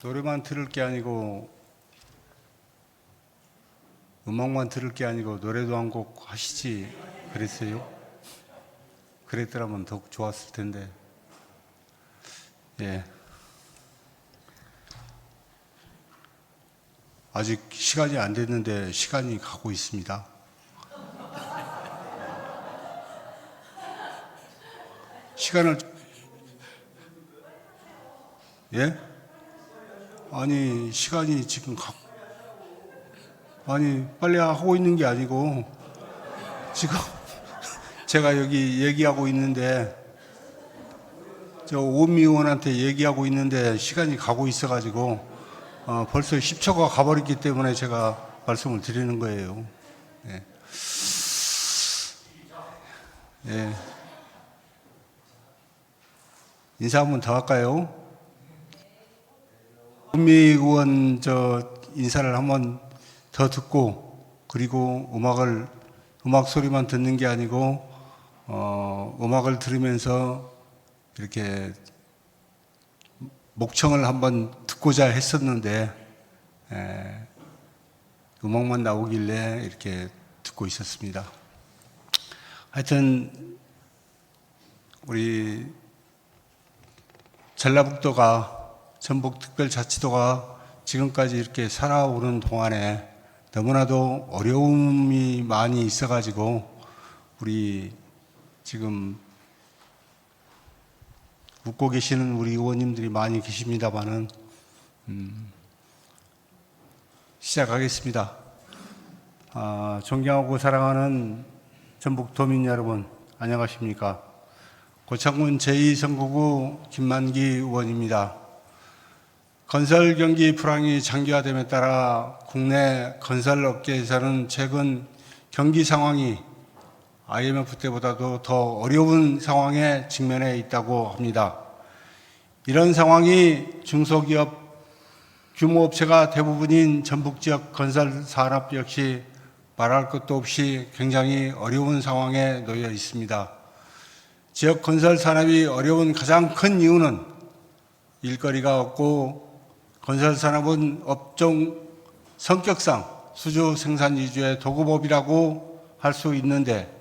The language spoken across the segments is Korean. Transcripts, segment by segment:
노래만 들을 게 아니고 음악만 들을 게 아니고 노래도 한 곡 하시지 그랬어요? 그랬더라면 더욱 좋았을 텐데. 예. 아직 시간이 안 됐는데 시간이 가고 있습니다. 시간을 예? 아니 시간이 지금 아니 빨리 하고 있는 게 아니고 지금 제가 여기 얘기하고 있는데 저 오미 의원한테 얘기하고 있는데 시간이 가고 있어가지고 벌써 10초가 가버렸기 때문에 제가 말씀을 드리는 거예요. 예. 예. 인사 한번 더 할까요? 오미 의원 저 인사를 한번 더 듣고 그리고 음악 소리만 듣는 게 아니고 음악을 들으면서 이렇게 목청을 한번 듣고자 했었는데 음악만 나오길래 이렇게 듣고 있었습니다. 하여튼 우리 전라북도가 전북특별자치도가 지금까지 이렇게 살아오는 동안에 너무나도 어려움이 많이 있어가지고 우리 지금 웃고 계시는 우리 의원님들이 많이 계십니다만은 시작하겠습니다. 존경하고 사랑하는 전북도민 여러분, 안녕하십니까? 고창군 제2선거구 김만기 의원입니다. 건설 경기 불황이 장기화됨에 따라 국내 건설 업계에서는 최근 경기 상황이 IMF 때보다도 더 어려운 상황에 직면해 있다고 합니다. 이런 상황이 중소기업 규모 업체가 대부분인 전북 지역 건설 산업 역시 말할 것도 없이 굉장히 어려운 상황에 놓여 있습니다. 지역 건설 산업이 어려운 가장 큰 이유는 일거리가 없고 건설 산업은 업종 성격상 수주 생산 위주의 도급업이라고 할 수 있는데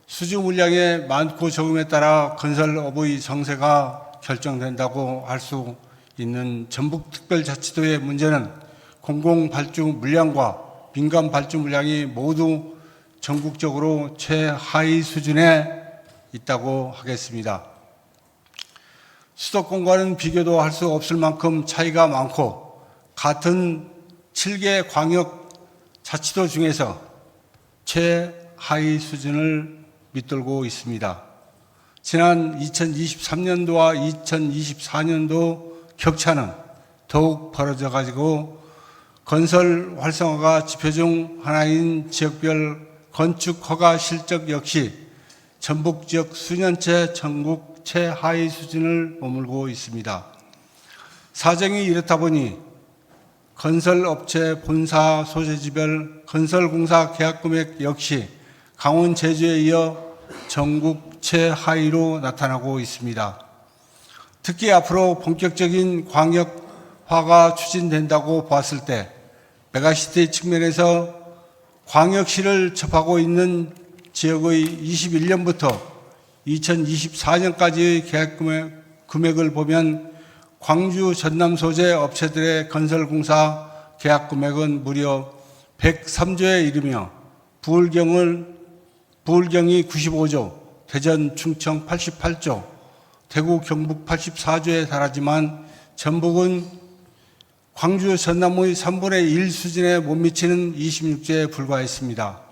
수주 물량의 많고 적음에 따라 건설업의 성세가 결정된다고 할 수 있는 전북특별자치도의 문제는 공공발주 물량과 민간 발주 물량이 모두 전국적으로 최하위 수준에 있다고 하겠습니다. 수도권과는 비교도 할 수 없을 만큼 차이가 많고 같은 7개 광역자치도 중에서 최하위 수준을 밑돌고 있습니다. 지난 2023년도와 2024년도 격차는 더욱 벌어져 가지고 건설 활성화가 지표 중 하나인 지역별 건축 허가 실적 역시 전북 지역 수년째 전국 최하위 수준을 머물고 있습니다. 사정이 이렇다 보니 건설업체 본사 소재지별 건설공사 계약금액 역시 강원 제주에 이어 전국 최하위로 나타나고 있습니다. 특히 앞으로 본격적인 광역화가 추진된다고 봤을 때 메가시티 측면에서 광역시를 접하고 있는 지역의 21년부터 2024년까지의 계약 금액을 보면 광주 전남 소재 업체들의 건설공사 계약 금액은 무려 103조에 이르며 부울경이 95조, 대전 충청 88조, 대구 경북 84조에 달하지만 전북은 광주 전남의 3분의 1 수준에 못 미치는 26조에 불과했습니다.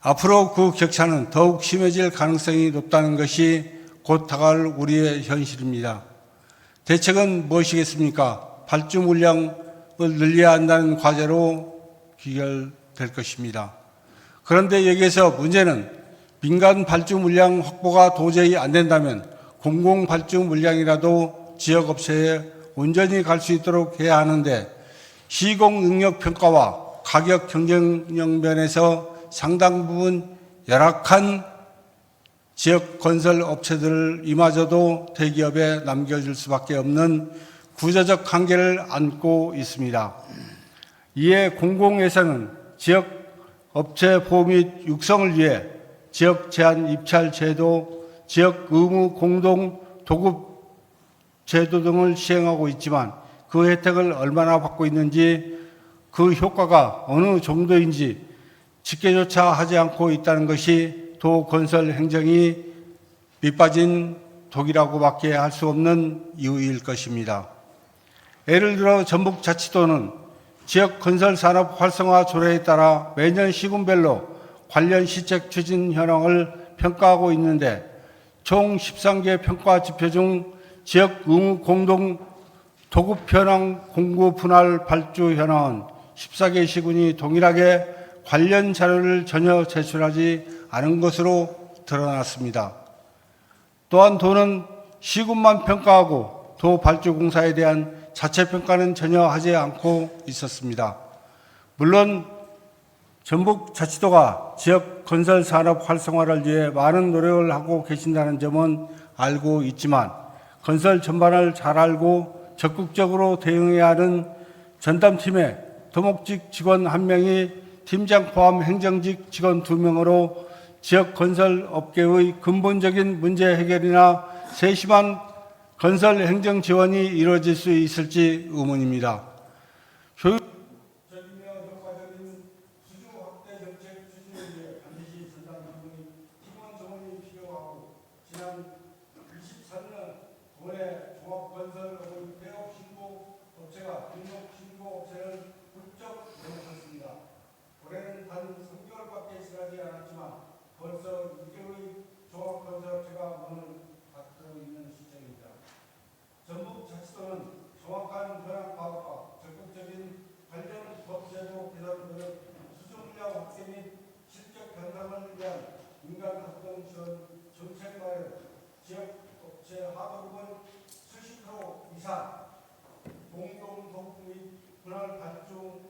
앞으로 그 격차는 더욱 심해질 가능성이 높다는 것이 곧 다가올 우리의 현실입니다. 대책은 무엇이겠습니까? 발주 물량을 늘려야 한다는 과제로 귀결될 것입니다. 그런데 여기에서 문제는 민간 발주 물량 확보가 도저히 안 된다면 공공 발주 물량이라도 지역업체에 온전히 갈 수 있도록 해야 하는데 시공 능력 평가와 가격 경쟁력 면에서 상당 부분 열악한 지역 건설 업체들을 이마저도 대기업에 남겨줄 수밖에 없는 구조적 한계를 안고 있습니다. 이에 공공예산은 지역 업체 보호 및 육성을 위해 지역 제한 입찰 제도, 지역 의무 공동 도급 제도 등을 시행하고 있지만 그 혜택을 얼마나 받고 있는지, 그 효과가 어느 정도인지 집계조차 하지 않고 있다는 것이 도 건설 행정이 밑빠진 독이라고밖에 할 수 없는 이유일 것입니다. 예를 들어 전북자치도는 지역 건설 산업 활성화 조례에 따라 매년 시군별로 관련 시책 추진 현황을 평가하고 있는데, 총 13개 평가 지표 중 지역 의무 공동 도급 현황 공구 분할 발주 현황은 14개 시군이 동일하게 관련 자료를 전혀 제출하지 않은 것으로 드러났습니다. 또한 도는 시군만 평가하고 도 발주 공사에 대한 자체 평가는 전혀 하지 않고 있었습니다. 물론 전북자치도가 지역 건설 산업 활성화를 위해 많은 노력을 하고 계신다는 점은 알고 있지만, 건설 전반을 잘 알고 적극적으로 대응해야 하는 전담팀에 도목직 직원 1명이 팀장 포함 행정직 직원 2명으로 지역 건설 업계의 근본적인 문제 해결이나 세심한 건설 행정 지원이 이루어질 수 있을지 의문입니다. 효율적이며 효과적인 수주 확대 정책 추진을 위해 반드시 전담팀의 팀원 정원이 필요하고, 지난 23년 도내 종합건설업의 폐업 신고 업체가 등록 신고 업체를 훌쩍 넘어섰습니다. 올해는 단 3개월밖에 지나지 않았지만 벌써 6개의 종합건설업체가 문을 닫고 있는 시점입니다. 전북자치도는 정확한 현황 파악과 적극적인 관련 법제도 개선 등 수주 물량 확대 및 실적 변상을 위한 민간 합동 지원 정책 마련, 지역 업체 하도 부분 70% 이상 공동 도급 및 분할 발주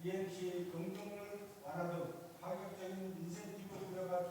이행시 경쟁률 완화 등 파격적인 인센티브 부여가